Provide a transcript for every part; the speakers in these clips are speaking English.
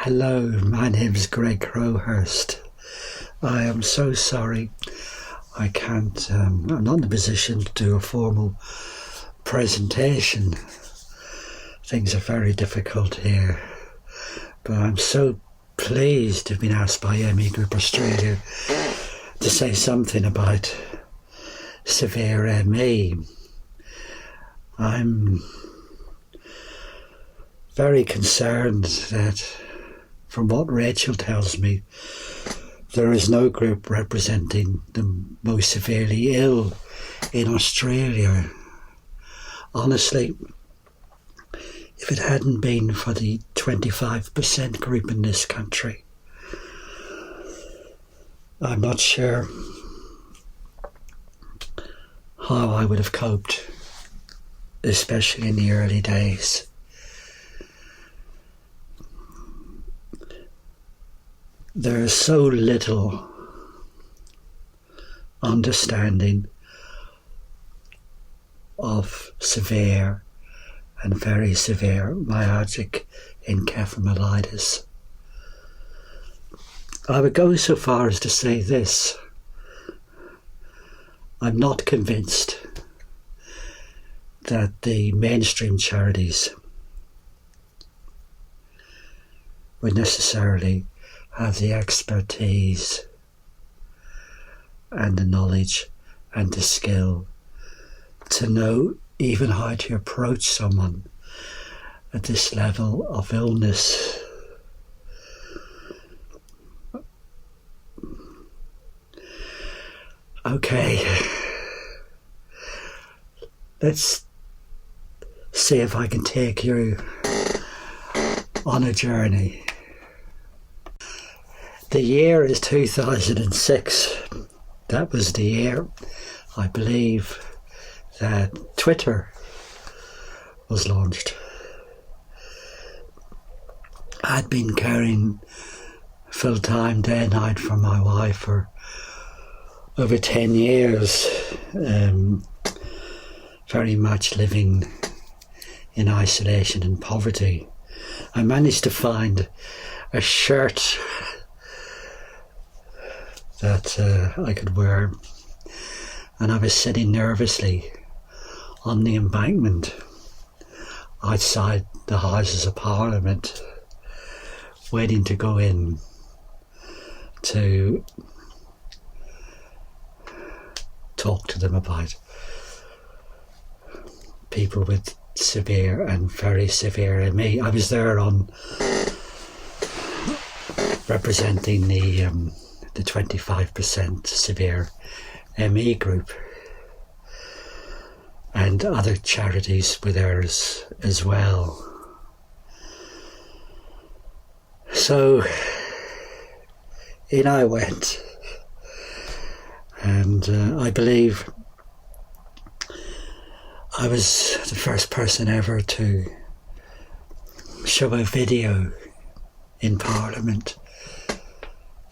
Hello, my name's Greg Crowhurst. I am so sorry I can't, I'm not in a position to do a formal presentation. Things are very difficult here, but I'm so pleased to have been asked by ME Group Australia to say something about severe ME. I'm very concerned that, from what Rachel tells me, there is no group representing the most severely ill in Australia. Honestly, if it hadn't been for the 25% group in this country, I'm not sure how I would have coped, especially in the early days. There's so little understanding of severe and very severe myalgic encephalomyelitis. I would go so far as to say this: I'm not convinced that the mainstream charities would necessarily have the expertise and the knowledge and the skill to know even how to approach someone at this level of illness. Okay, let's see if I can take you on a journey. The year is 2006. That was the year, I believe, that Twitter was launched. I'd been caring full-time, day and night for my wife for over 10 years, very much living in isolation and poverty. I managed to find a shirt that I could wear, and I was sitting nervously on the embankment outside the Houses of Parliament, waiting to go in to talk to them about people with severe and very severe ME. I was there on representing the 25% severe ME group, and other charities were there as well. So in I went, and I believe I was the first person ever to show a video in Parliament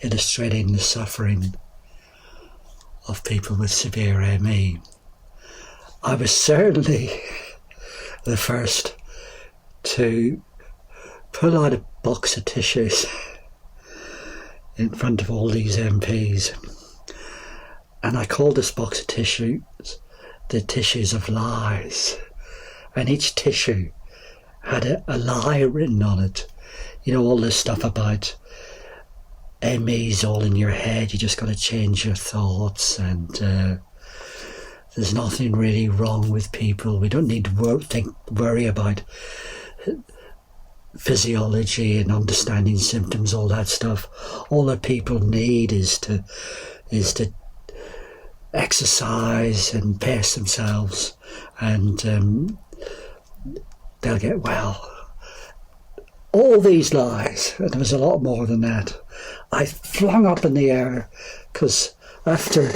illustrating the suffering of people with severe ME. I was certainly the first to pull out a box of tissues in front of all these MPs, and I called this box of tissues the tissues of lies, and each tissue had a lie written on it. You know, all this stuff about ME's all in your head, you just got to change your thoughts, and there's nothing really wrong with people. We don't need to worry about physiology and understanding symptoms, all that stuff. All that people need is to exercise and pace themselves, and they'll get well. All these lies, and there was a lot more than that, I flung up in the air, because after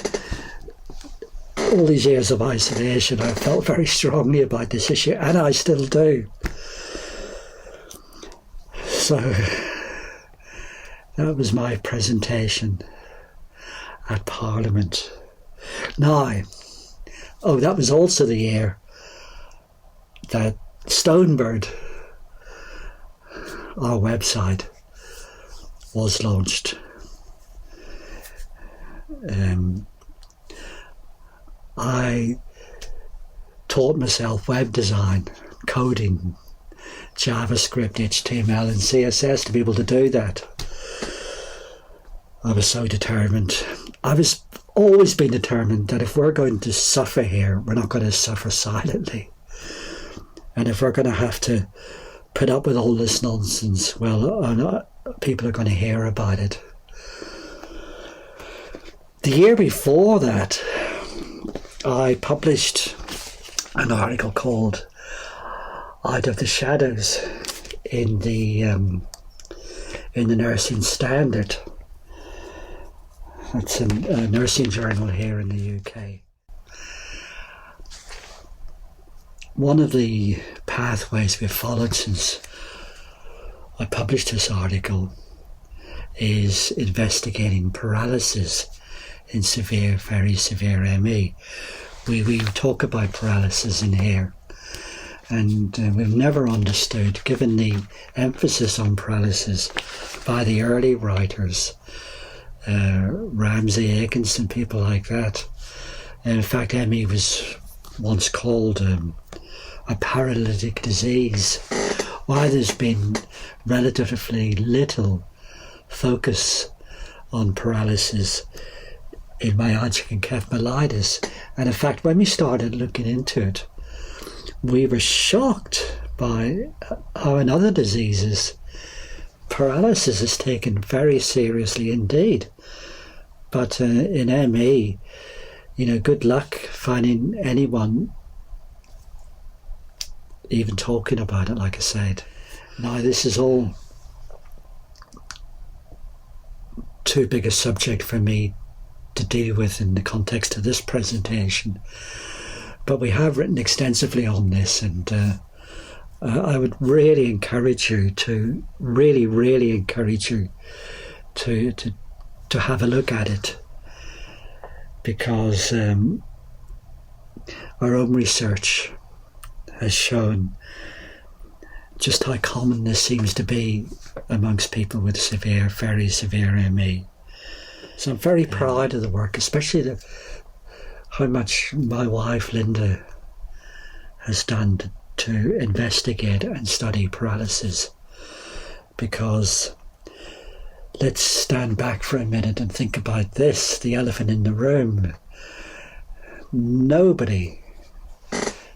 all these years of isolation, I felt very strongly about this issue, and I still do. So that was my presentation at Parliament. Now, that was also the year that Stonebird, our website, was launched. I taught myself web design, coding, JavaScript, HTML and CSS to be able to do that. I was so determined. I was always been determined that if we're going to suffer here, we're not going to suffer silently. And if we're going to have to put up with all this nonsense, well, people are going to hear about it. The year before that, I published an article called Out of the Shadows in the Nursing Standard. That's a nursing journal here in the UK. One of the pathways we've followed since I published this article is investigating paralysis in severe, very severe ME. We talk about paralysis in here, and we've never understood, given the emphasis on paralysis by the early writers, Ramsay, Atkinson, people like that. In fact, ME was once called a paralytic disease. Why there's been relatively little focus on paralysis in myalgic encephalomyelitis. And in fact, when we started looking into it, we were shocked by how in other diseases paralysis is taken very seriously indeed. But in ME, good luck finding anyone even talking about it, like I said. Now, this is all too big a subject for me to deal with in the context of this presentation, but we have written extensively on this, and I would really encourage you to to have a look at it, because our own research has shown just how common this seems to be amongst people with severe, very severe ME. So I'm very proud of the work, especially how much my wife Linda has done to investigate and study paralysis, because let's stand back for a minute and think about this, the elephant in the room. Nobody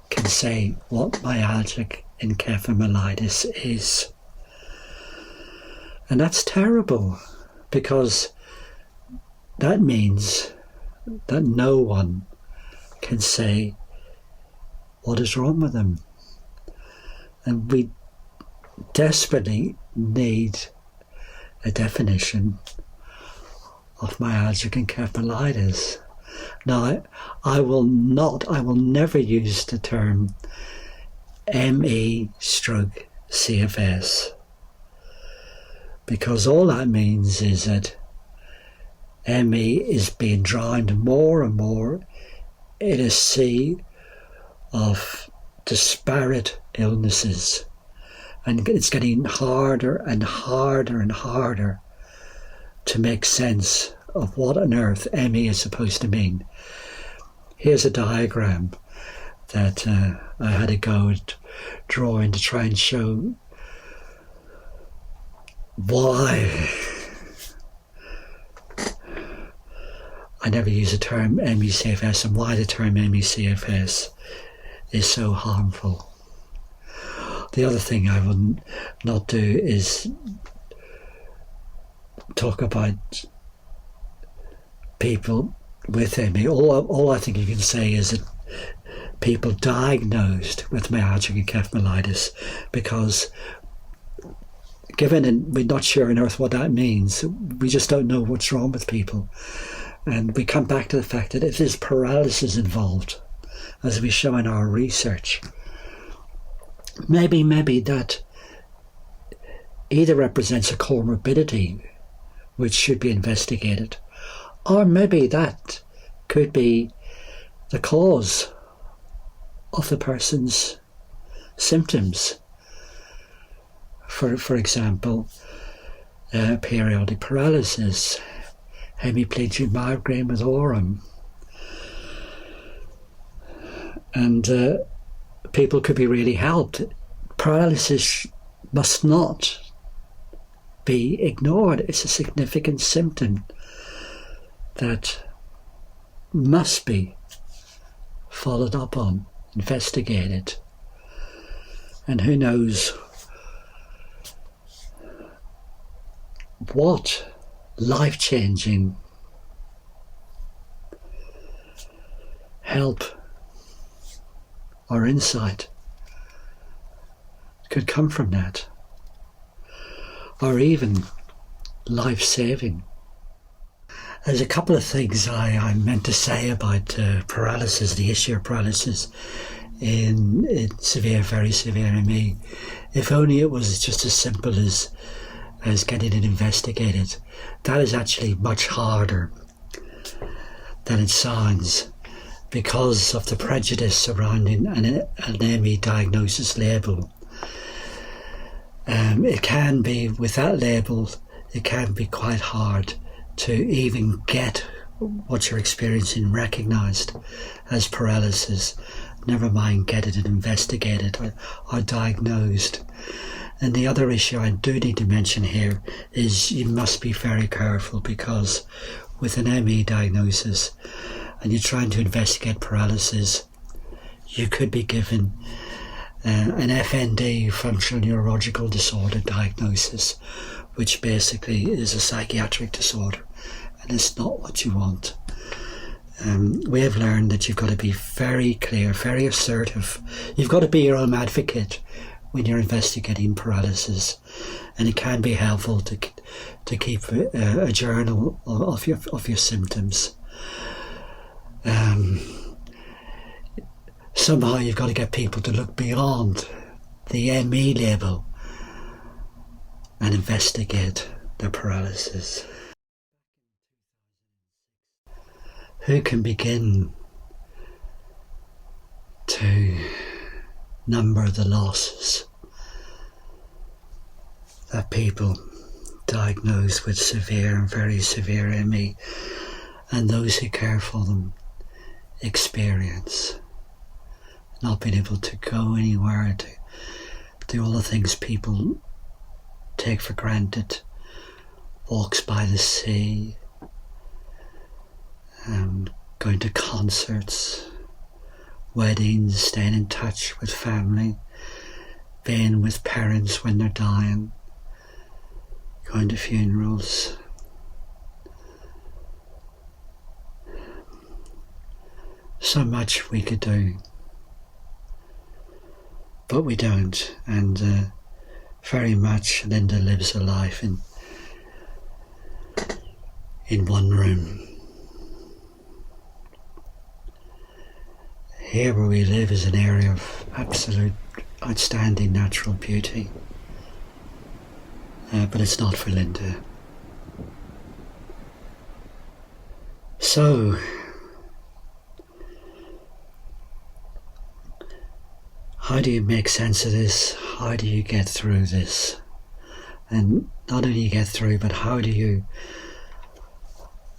can say what myalgic encephalomyelitis is. And that's terrible, because that means that no one can say what is wrong with them. And we desperately need a definition of myalgic encephalomyelitis. Now, I will never use the term ME/CFS, because all that means is that ME is being drowned more and more in a sea of disparate illnesses, and it's getting harder and harder and harder to make sense of what on earth ME is supposed to mean. Here's a diagram that I had a go at drawing to try and show why I never use the term ME/CFS and why the term ME/CFS is so harmful. The other thing I will not do is talk about people with ME. All I think you can say is that people diagnosed with myalgic encephalomyelitis, because given and we're not sure on earth what that means, we just don't know what's wrong with people. And we come back to the fact that if there's paralysis involved, as we show in our research, maybe that either represents a comorbidity which should be investigated, or maybe that could be the cause of the person's symptoms. For example, periodic paralysis, hemiplegic migraine with aurum. And people could be really helped. Paralysis must not be ignored. It's a significant symptom that must be followed up on, investigated. And who knows what life-changing help or insight could come from that, or even life-saving. There's a couple of things I meant to say about paralysis, the issue of paralysis in severe, very severe ME. If only it was just as simple as getting it investigated. That is actually much harder than it sounds, because of the prejudice surrounding an ME diagnosis label. It can be, with that label, it can be quite hard to even get what you're experiencing recognised as paralysis, never mind get it investigated or diagnosed. And the other issue I do need to mention here is you must be very careful, because with an ME diagnosis and you're trying to investigate paralysis, you could be given an FND, functional neurological disorder diagnosis, which basically is a psychiatric disorder, and it's not what you want. We have learned that you've got to be very clear, very assertive. You've got to be your own advocate when you're investigating paralysis, and it can be helpful to keep a journal of your symptoms. Somehow you've got to get people to look beyond the ME label and investigate their paralysis. Who can begin to number the losses that people diagnosed with severe and very severe ME and those who care for them experience? Not being able to go anywhere, to do all the things people take for granted, walks by the sea, going to concerts, weddings, staying in touch with family, being with parents when they're dying, going to funerals. So much we could do, but we don't, and very much Linda lives her life in one room. Here where we live is an area of absolute outstanding natural beauty, but it's not for Linda. So how do you make sense of this? How do you get through this? And not only get through, but how do you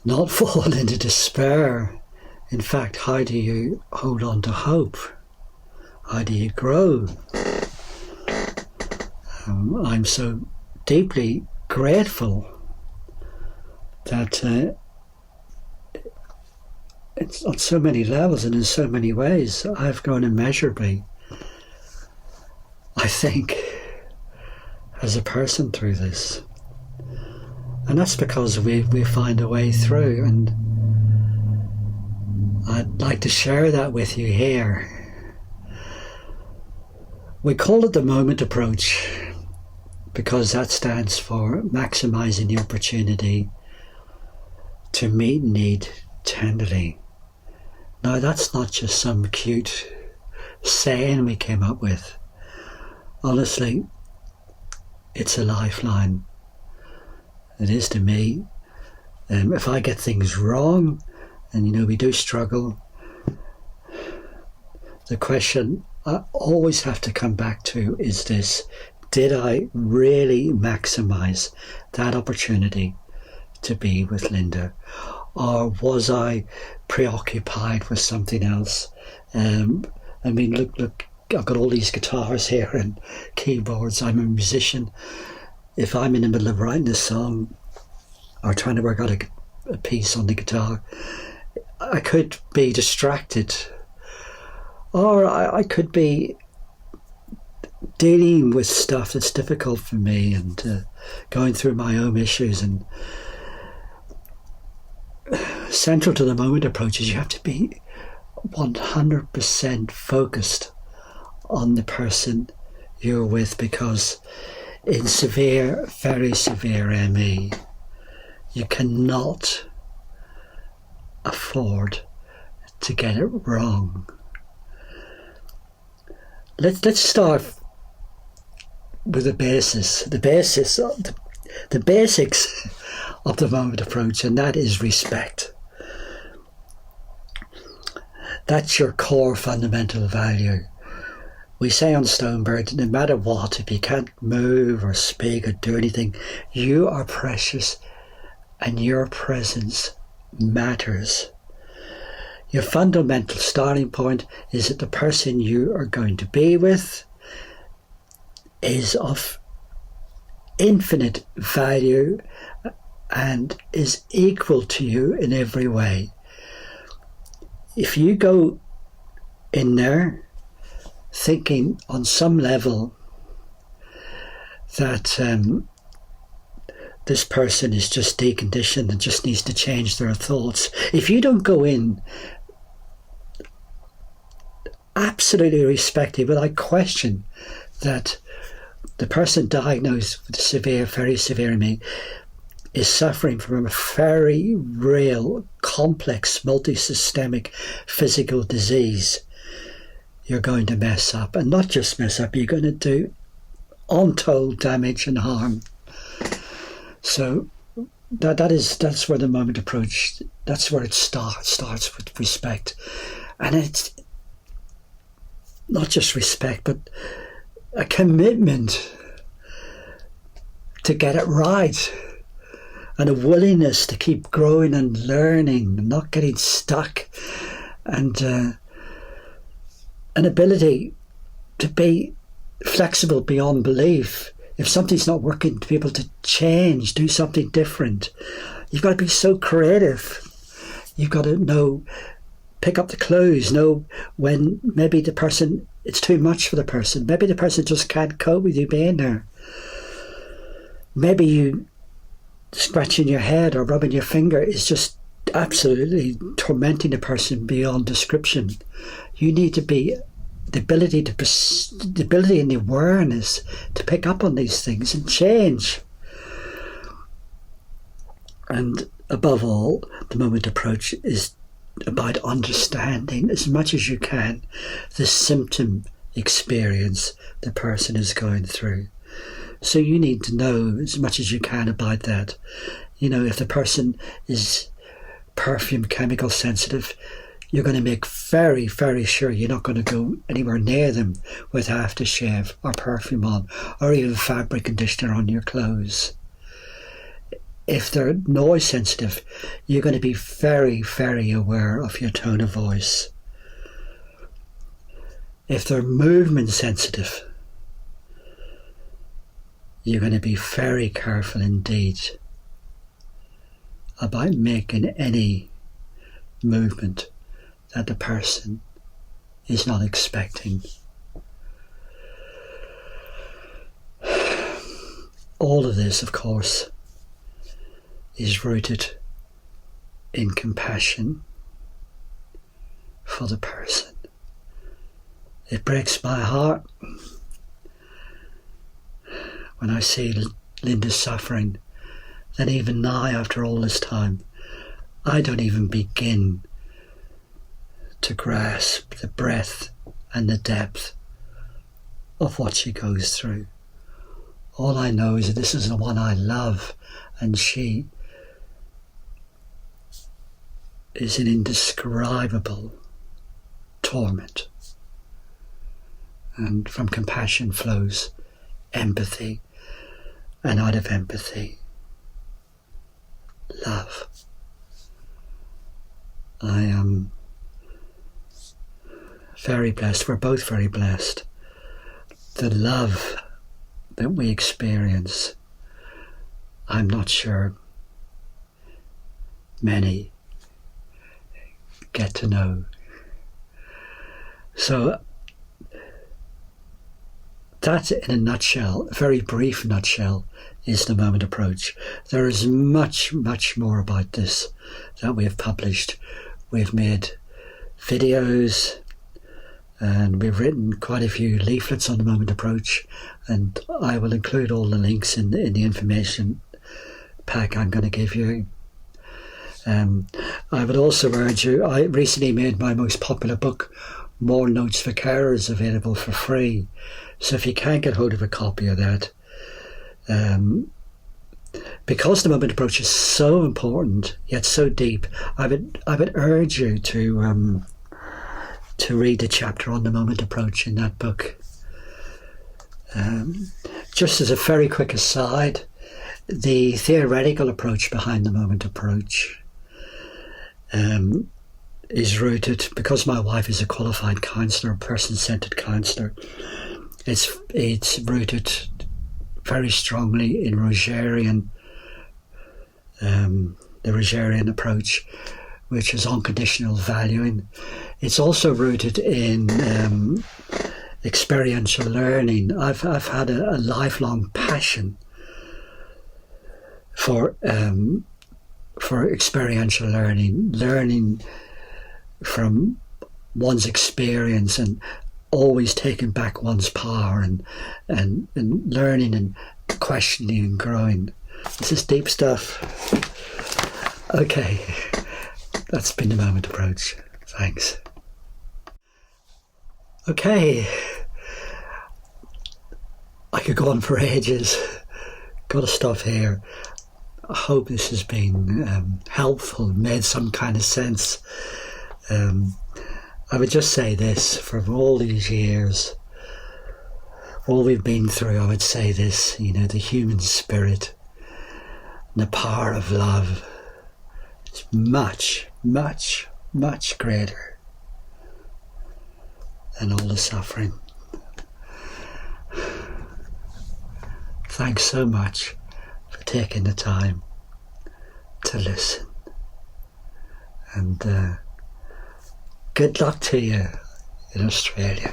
not fall into despair? In fact, how do you hold on to hope? How do you grow? I'm so deeply grateful that it's on so many levels and in so many ways I've grown immeasurably, I think, as a person through this. And that's because we find a way through, and I'd like to share that with you here. We call it the moment approach because that stands for maximizing the opportunity to meet need tenderly. Now, that's not just some cute saying we came up with. Honestly, it's a lifeline. It is to me. If I get things wrong, and we do struggle, the question I always have to come back to is this: did I really maximize that opportunity to be with Linda? Or was I preoccupied with something else? I mean, look, I've got all these guitars here and keyboards. I'm a musician. If I'm in the middle of writing a song or trying to work out a piece on the guitar, I could be distracted, or I could be dealing with stuff that's difficult for me and going through my own issues. And central to the moment approach is you have to be 100% focused on the person you're with, because in severe, very severe ME, you cannot afford to get it wrong. Let's start with the basics of the moment approach, and that is respect. That's your core fundamental value. We say on Stonebird, no matter what, if you can't move or speak or do anything, you are precious and your presence matters. Your fundamental starting point is that the person you are going to be with is of infinite value and is equal to you in every way. If you go in there thinking on some level that this person is just deconditioned and just needs to change their thoughts, if you don't go in absolutely respecting, without question, that the person diagnosed with severe, very severe ME is suffering from a very real, complex, multi-systemic physical disease, you're going to mess up. And not just mess up, you're going to do untold damage and harm. So that's where the moment approach, that's where it starts with respect. And it's not just respect, but a commitment to get it right, and a willingness to keep growing and learning and not getting stuck, and an ability to be flexible beyond belief. If something's not working, to be able to change, do something different. You've got to be so creative. You've got to know, pick up the clues, know when maybe the person, it's too much for the person. Maybe the person just can't cope with you being there. Maybe you scratching your head or rubbing your finger is just absolutely tormenting the person beyond description. You need to be the ability and the awareness to pick up on these things and change. And above all, the moment approach is about understanding as much as you can the symptom experience the person is going through. So you need to know as much as you can about that. You know, if the person is perfume chemical sensitive, you're going to make very, very sure you're not going to go anywhere near them with aftershave or perfume on, or even fabric conditioner on your clothes. If they're noise sensitive, you're going to be very, very aware of your tone of voice. If they're movement sensitive, you're going to be very careful indeed about making any movement that the person is not expecting. All of this, of course, is rooted in compassion for the person. It breaks my heart when I see Linda suffering, that even now, after all this time, I don't even begin to grasp the breadth and the depth of what she goes through. All I know is that this is the one I love, and she is an indescribable torment. And from compassion flows empathy, and out of empathy, love. I am very blessed. We're both very blessed. The love that we experience, I'm not sure many get to know. So that, in a nutshell, a very brief nutshell, is the Moment Approach. There is much, much more about this that we have published. We've made videos and we've written quite a few leaflets on the Moment Approach, and I will include all the links in the information pack I'm going to give you. I would also urge you, I recently made my most popular book, More Notes for Carers, available for free. So if you can't get hold of a copy of that, because the Moment Approach is so important yet so deep, I would urge you to read the chapter on the Moment Approach in that book. Just as a very quick aside, the theoretical approach behind the Moment Approach is rooted, because my wife is a qualified counsellor, a person-centred counsellor, it's rooted very strongly in Rogerian, the Rogerian approach, which is unconditional valuing. It's also rooted in experiential learning. I've had a lifelong passion for experiential learning from one's experience, and always taking back one's power, and learning and questioning and growing. This is deep stuff. Okay, that's been the Moment Approach. Thanks. Okay, I could go on for ages. Gotta stop here. I hope this has been helpful, made some kind of sense. I would just say this, for all these years, all we've been through, I would say this, the human spirit and the power of love is much, much, much greater than all the suffering. Thanks so much for taking the time to listen, and good luck to you in Australia.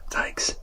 Thanks.